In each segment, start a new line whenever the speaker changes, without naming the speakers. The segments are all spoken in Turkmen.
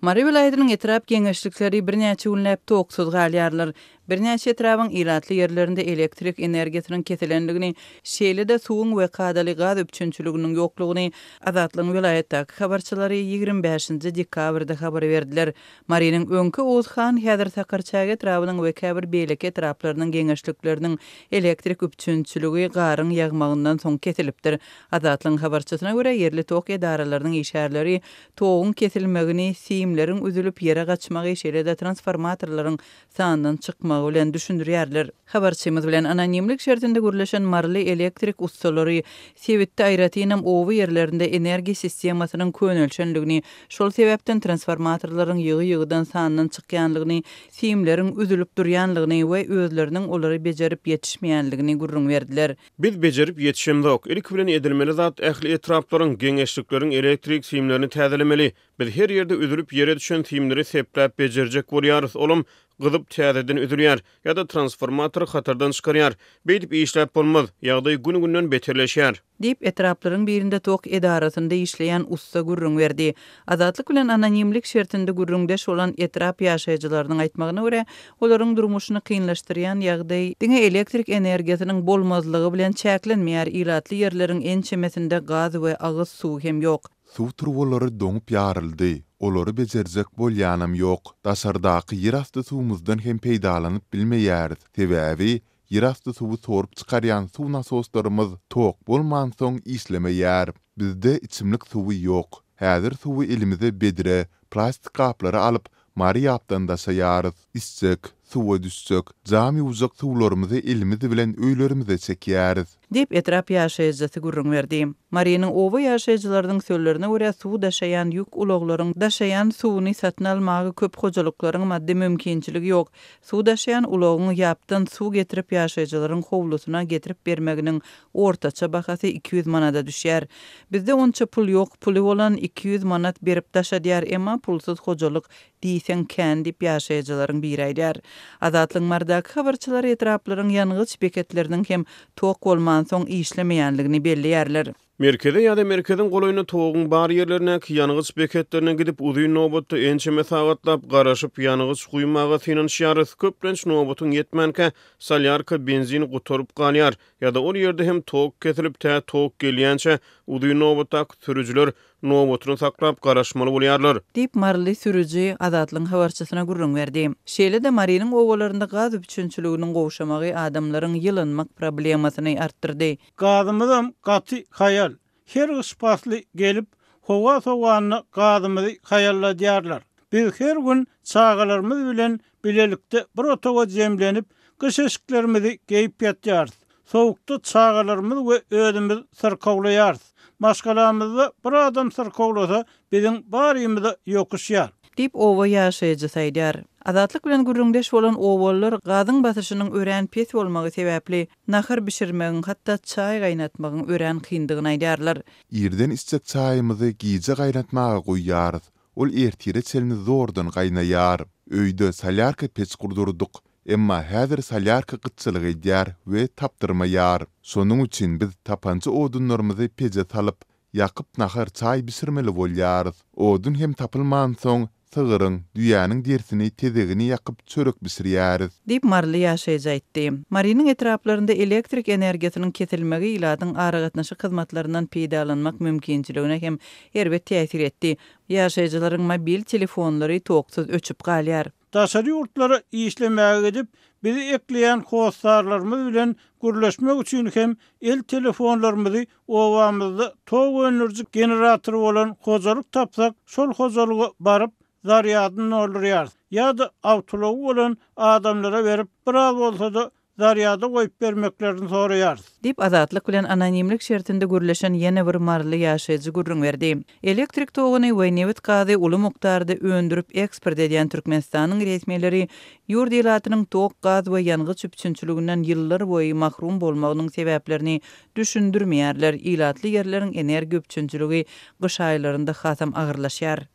Mary vilayatynyň etrap geňeşlikleri birnäçe günläp toksuz galýarlar. Birnäçe etrabyň ilatly ýerlerinde elektrik energiýasynyň keselenligini, şeýle-de suwuň we kadaly gaz öpçünçüliginiň ýoklugyny Azatlyň vilayatdaky habarçylary 25-nji dekabrda habar berdiler. Marynyň öňkü Ozhan häzir Sakarçaga etrabynyň we käbir beýleki etraplarynyň geňeşlikleriniň elektrik öpçünçüligi garyň ýagmagyndan soň kesilipdir. Azatlyň habarçysyna görä ýerli tok edaralarynyň işärleri toğun kesilmegini, siýimleriň üzülüp ýere gaçmagy şeýle-de transformatorlaryň sanyndan çykmagy bilen düşündirýärler. Habarçymyz bilen anonimlik şertinde gürleşen marly elektrik ustalary sebitde aýratynam owy ýerlerinde energiýa sistemasynyň könelşenligini, şol sebäpden transformatorlaryň ýygy-ýygydan sanyndan çykýanlygyny, siýimleriň üzülüp durýanlygyny we özleriniň olary bejerip ýetişmeýänligini gurrun berdiler.
Biz bejerip ýetişemdik. Ilk bilen edilmeli zat ähli etraplaryň, geňeşlikleriň elektrik siýimlerini täzelemeli. Biz her ýerde üzülüp ýere düşen siýimleri sepläp bejerjek bolýarys. Olum gyzyp täzeden üzülýär ýa-da transformator hatardan çykarýar. Beýdip işläp bolmaz. Ýagdaý gün-günden beterleşýär.
Dip etraplaryň birinde tok edarasynda işleýän usta gurrun berdi. Azatlyk bilen anonimlik şertinde gurrundeş olan etrap ýaşaýjylarynyň aýtmagyna görä, olaryň durmuşyny kynlaşdyrýan ýagdaý diňe elektrik energiýasynyň bolmazlygy bilen çäklenmeýär. Ilatly ýerleriň ençemesinde gaz we agyz suw hem ýok.
Suw turbolary doňup ýaryldy. Olary bejerjek bolýanam ýok. Daşardaky ýerasty suwumuzdan hem peýdalanyp bilmeýäris. Sebäbi ýerasty suwu sorup çykarýan suw nasoslarymyz tok bolman soň işlemeýär. Bizde içimlik suwu ýok. Häzir suwu elimize bedire, plastik gaplary alyp mary ýapdan daşaýarys. İçsek, suwa düşsek, jamy uzak suwlarymyzy elimiz bilen öýlerimize çekýäris.
Dip etrap ýaşaýjysy gurrun berdi. Marynyň owa ýaşaýjylarynyň sözlerine görä suw daşaýan ýük ulaglaryň daşaýan suwuny satyn almagy köp hojalyklaryň maddi mümkinçiligi ýok. Suw daşaýan ulagyň ýapdan suw getirip ýaşaýjylaryň howlusyna getirip bermeginiň ortaça bahasy 200 manada düşýär. Bizde onça pul ýok, puly bolan 200 manat berip daşadýar, emma pulsuz hojalyk diýsen kän dip ýaşaýjylaryň bir aýdýar. Azatlyň mardaky habarçylary etraplaryň ýanygyç beketleriniň hem tok bolman soň işlemeýänligini belliýärler.
Merkeze ýa-da merkezin golaýyna toğun bar ýerlerine, ýanygyç beketlerine gidip uzy nowbatda ençeme sagatlap garaşyp ýanygyç guýmaga synanýarys. Köplenç nowbatyň ýetmänke salyarka benzin guturup galýar ýa-da ol ýerde hem tok kesilip tä tok gelýänçe uzy nowbatda sürüjüler nowbatyny saklap garaşmaly bolýarlar.
Dip marly sürüji Azatlyň habarçysyna gurrun berdi. Şeýle-de Marynyň owalarynda gaz öpçünçüliginiň gowşamagy adamlaryň ýylanmak problemasyny artdyrdy.
Gazymyzam gaty hayal. Her ıspasly gelip howa sowanyny gazymyzy hayalladýarlar. Biz her gün çağalarymyz bilen bilelikde bir otoga jemlenip kış eşiklerimizi geyip ýatýarys. Sowukda çağalarymyz we özümiz syrkawlaýarys. Maşgalamyzda bir adam syrkawlasa biziň barymyzda ýokuşýar.
Dip owa ýaşaýjy aýdýar. Azatlyk bilen gurrundeş bolan owalar gazyň basyşynyň ören pes bolmagy sebäpli nahar bişirmegiň hatda çay gaýnatmagyň ören kyndygyny aýdýarlar.
Ýerden içsek çaýymyzy giýje gaýnatmaga goýýarys. Ol ertire çelini zordan gaýnaýar. Öýde salyarka pes gurdurduk. Emma häzir salyarka gytçylygy edýär we tapdyrmaýar. Şonuň üçin biz tapançy odunlarymyzy peje salyp ýakyp nahar çay bişirmeli bolýarys. Odun hem tapylman soň sygyryň düýäniň dersini tezegini ýakyp çörek bişirýäris.
Dip marly ýaşaýjy aýtdy. Marynyň etraplarynda elektrik energiýasynyň kesilmegi ilatyň aragatnaşy hyzmatlaryndan peýdalanmak mümkinçiligine hem erbet täsir etdi. Ýaşaýjylaryň mobil telefonlary toksuz öçüp galýar.
Daşary ýurtlara işlemäge gidip bizi ekleýän howsarlarymyz bilen gürleşmek üçin hem el telefonlarymyzy owamyzda tok öňürji generatory bolan hojalyk tapsak, şol hojalyga baryp zaryadyn öldürýär. Ýa-da awtology bolan adamlara berip biraz bolsa-da zaryada goýup bermeklerini soraýar.
Dip Azatlyk bilen anonimlik şertinde gürleşen ýene bir marly ýaşaýjy gurrun berdi. Elektrik togyny we newit gazy uly mukdarda öndürüp eksport edýän Türkmenistanyň resmiýetleri ýurt ýylatynyň tok gaz we ýanygyç üçünçüliginden ýyllar boýy mahrum bolmagynyň sebäplerini düşündirmeýärler. Ilatly ýerleriň energiýa üçünçüligi gyş aýlarynda hasam agyrlaşýar.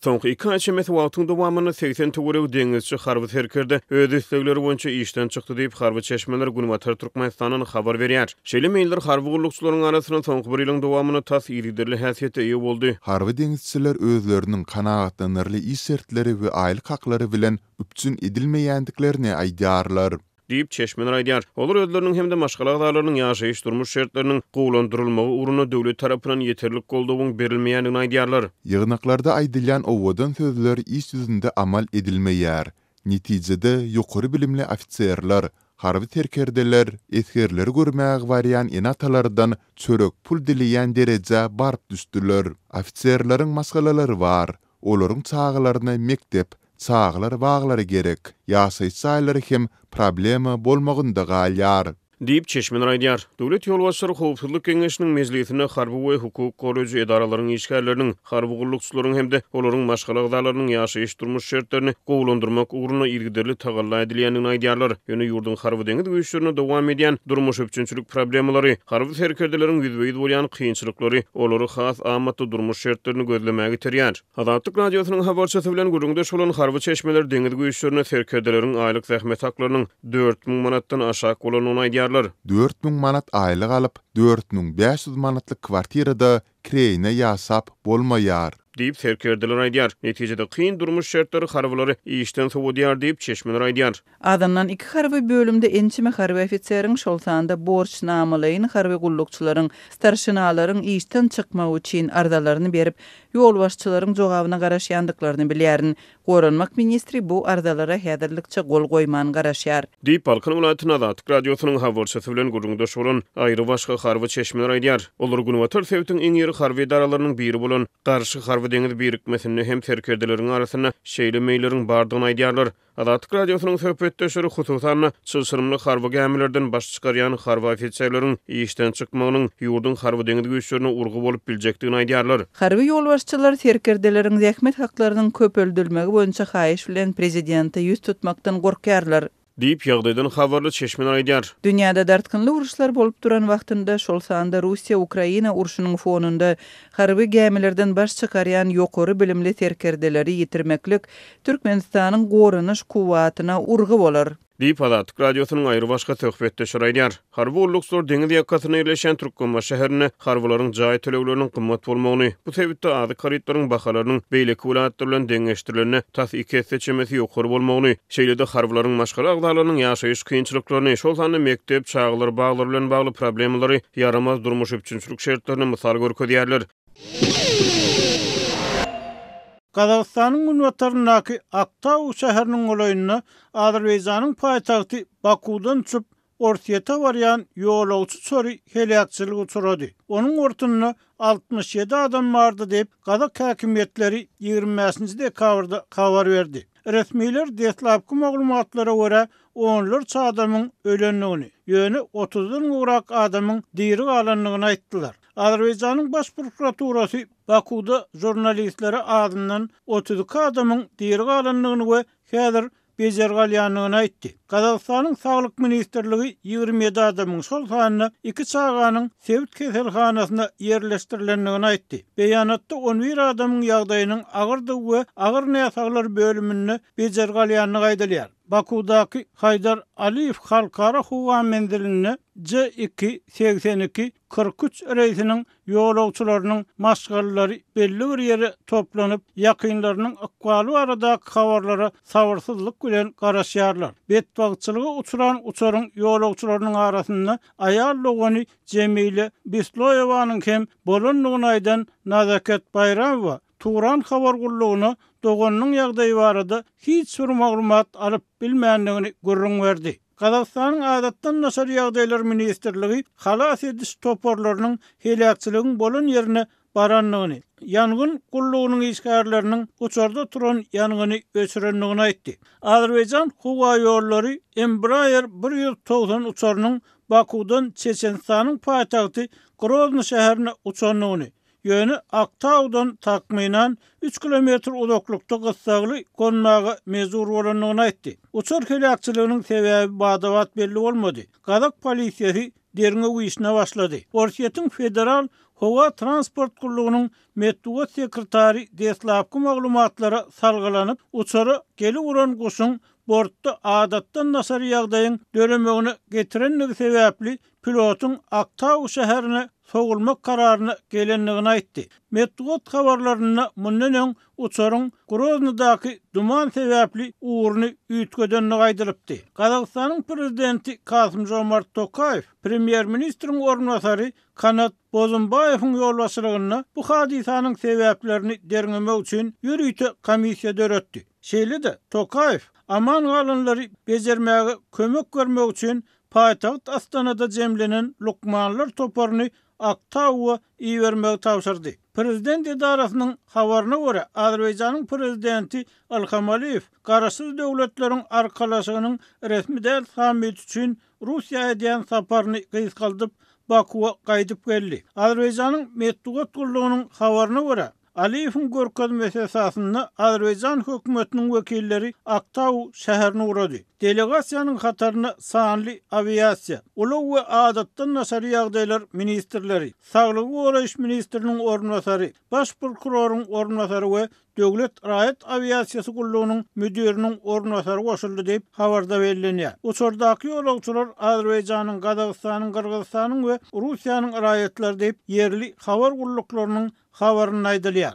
Soňky 2 ay çemet wagtyň dowamyny 80 töwereg deňizçi harby terkerde öz islegleri boýunça işden çykdy diýip harby çeşmeler Günwatar Türkmenistanyň habar berýär. Şeýle meýildir harby gullukçylaryň arasyna soňky bir ýylyň dowamyny tas iriderli häsiýete ýa boldy.
Harby deňizçiler özleriniň kanagatlanarly işertleri we aýlyk haklary bilen üpçün edilmeýändiklerini aýdýarlar.
Diýip çeşmeler aýdýar. Olar özleriniň hemde maşgala agdarlarynyň ýaşaýyş durmuş şertleriniň gowlandyrylmagy uruny döwlet tarapyndan ýeterlik goldawyň berilmeýändigini aýdýarlar.
Ýygnaklarda aýdylýan owadan sözler iş ýüzünde amal edilmeýär. Netijede ýokary bilimli ofitserler, harby terkerdeler, eskerleri görmäge barýan enatalardan çörek pul dileýän derejä baryp düşdüler. Ofitserleriň maşgalalary bar. Olaryň çağlaryna mektep, çağlar baglary gerek. Ýaşaýyş saýlary hem problema bolmagynda galýar.
Diýip çeşmeler aýdýar. Döwlet ýolbaşçylary howpsuzlyk keňeşiniň mezgilitine harby we hukuk goraýjy edaralaryň işgärleriniň, harby gullukçylaryň hemde olaryň maşgala agdarlarynyň ýaşaýyş durmuş şertlerini gowlandyrmak uruny ilgiderli tagalla edilýändigini aýdýarlar. Ýöne ýurdun harby deňiz güýçlerine dowam edýän durmuş öpçünçilik problemleri, harby terkerdeleriň ýüzbeýid bolýan kynçylyklary, olary has amatly durmuş şertlerini gözlemäge terýär. Azatlyk radiosynyň habarçysy bilen gürüňdeş bolan harby çeşmeler deňiz güýçlerine terkerdeleriň aýlyk zähmet haklarynyň 4000 manatdan aşak bolanyny aýdýar.
4000 manat aýlyk alyp 4500 manatlyk kwartirada kireyne ýasap bolmaýar.
Diýip terkerdeler aýdýar. Netijede kyn durmuş şertleri harwlary işden sowudýar diýip çeşmeler aýdýar.
Adamdan 2 harby bölümde ençime harby ofitseriň şol sanda borçnamalaryny harby gullukçylaryň, starşynalaryň işden çykmagy üçin ardalaryny berip, ýolbaşçylaryň jogabyna garaşýandyklaryny bilýärin. Goranmak ministri bu ardalara häzirlikçe gol goýman garaşýar.
Diýip Balkan welaýatynyň Azatlyk radiosynyň habarçysy bilen gürüňdeş bolan aýry başga harby çeşmeler aýdýar. Olar Günwatar Sewitiň iň ýeri harby edaralarynyň biri bolan garşy harby deňiz birikmesini hem terkerdeleriň arasyna şeýle meýilleriň bardygyny aýdýarlar. Azatlyk radiosynyň söhbetdeşleri hususan çylşyrymly harby gämilerden baş çykarýan harby ofitserleriň işden çykmagynyň ýurdun harby deňiz güýçlerine urgu bolup biljekdigini aýdýarlar.
Harby ýolbaşçylar terkerdeleriň zähmet haklarynyň köpöldürmegi boýunça haýyş bilen prezidente ýüz tutmakdan gorkýarlar.
Diýip ýagdaýdan habarly çeşmeler aýdýar.
Dünýäde dartykynly uruşlar bolup duran wagtynda şol sanda Russiýa-Ukraina uruşunyň fonunda harby gämilerden baş çykarýan ýokary bilimli terkerdeleri ýitirmeklik Türkmenistanyň goranyş kuwatyna urgy bolar.
Diýip Azatlyk radiosynyň aýry başga söhbetdeşleri aýdýar. Harby gullukçylar deňiz ýakasyna ýerleşen Türkmenistan şäherine harbylaryň jaý tölegleriniň gymmat bolmagyny, bu sebäpde ady karytlaryň bahalarynyň beýleki welaýatlar bilen deňeşdirilerine tas iki seçmesi ýokary bolmagyny, şeýle-de harbylaryň maşgala agdarlarynyň ýaşaýyş kynçylyklaryny, şol sany mektep, çağlar, baglar bilen bagly problemleri, yaramaz durmuş üçinçilik şertlerini mysal görkezýärler.
Kazakstanyň Günwataryndaky Aktau şäheriniň golaýyna Azerbaýjanyň paýtagty Bakudan çyp Orsiýeta barýan ýolagçy çöri helakçylygy uçurady. Onuň ortuny 67 adam bardy diýip Kazak häkimetleri 20 dekabrda habar berdi. Resmiler deslapky maglumatlara görä onlarça adamyň ölenligini, ýöne 30-dan urak adamyň diri galanlygyny aýtdylar. Azerbaýjanyň baş prokuraturasy Bakuda jurnalistlere adından 32 adamyň diri galanlygyny we häzir bejer galýanlygyny aýtdy. Kazakstanyň Saglyk ministrligi 27 adamyň şol sanyna 2 çağanyň Sevit keselhanasyna ýerleşdirilendigini aýtdy. Beýanatda 11 adamyň ýagdaýynyň agyrdygy we agyr näsaglar bölümine bejer galýanlygy aýdylýar. Bakudaky Haydar Aliyev halkara huwa mendiline C282 43 reýsiniň ýolagçylarynyň maşgalary belli bir ýere toplanyp ýakynlarynyň akwaly aradaky habarlara sabyrsyzlyk bilen garaşýarlar. Betbagçylyga uçuran uçaryň ýolagçylarynyň arasynda aýal logany Cemile Bisloýewanyň hem bolanlygyny aýdan Nazaket Bayramowa Turan habar gullugyna doganyň ýagdaýy barada hiç bir maglumat alyp bilmändigini görüň berdi. Kazakstanyň adatdan naşar ýagdaýlar ministrligi halas ediş toporlarynyň helakçylygyň bolan ýerine baranlygyny, ýangyn gullugynyň işgärleriniň uçarda turan ýangyny öçürenligini aýtdy. Azerbaýjan howa ýollary Embraer 190 uçarynyň Bakudan Çeçenistanyň paýtagty Grozny şäherine uçanlygyny, ýöne Aktaudan takminan 3 kilometr uzaklykda gysagly gonmagy mezur bolanlygyny aýtdy. Uçar helakçylygynyň sebäbi badawat belli bolmady. Kazak polisiýasy derine güýşine başlady. Orsiýetiň federal Howa Transport Gurlugynyň Medeniýet sekretary deslapky maglumatlara salgylanyp, uçary geli uran guşuň bortda adatdan nasar ýagdaýyň döremegine getirenligi sebäpli pilotun Aktau şäherine sogulmak kararyna gelenligini aýtdy. Medeniýet habarlaryna mundan öň uçaryň Groznydaky duman sebäpli uğurny üýtgedenini gaýdyrypdy. Gazagystanyň prezidenti Kasym-Jomart Tokayew, premier ministriň ornwasary Kanat Bozumbayewiň ýolbaşçylygyna bu hadisanyň sebäplerini derňemek üçin ýürüýte komissiýa döretdi. Şeýle-de Tokayew aman galynlary bejermäge kömek görmek üçin paýtagyt Astanada jemlenen lukmanlar toparyny Aktau'a iýermek tapşyrdy. Prezident edarasynyň habaryna görä, Azerbaýjanyň prezidenti Ilham Aliýew garaşsyz döwletleriň arkalaşygynyň resmi däl sammit üçin Russiýa edýän saparyny gysgaldyp Bakuwa gaýdyp geldi. Azerbaýjanyň Medeniýet Gurlugynyň habaryna görä, Aliýewiň görkezmesi esasynda Azerbaýjan hökümetiniň wekilleri Aktau şäherine urady. Delegasiýanyň hataryna sanly aviasiýa, ulug we adatdan nasar ýagdaýlar ministrleri, Saglygy goraýyş ministriniň ornwasary, baş prokuroryň ornwasary we Döwlet Raýat Aviasiýasy Gurlugynyň müdiriniň ornwasary goşuldy diýip habarda bellenýär. Uçurdaky ýolagçylar Azerbaýjanyň, Gazagystanyň, Kyrgyzstanyň we Russiýanyň raýatlary diýip ýerli habar guruluklarynyň habaryny aýdylýar.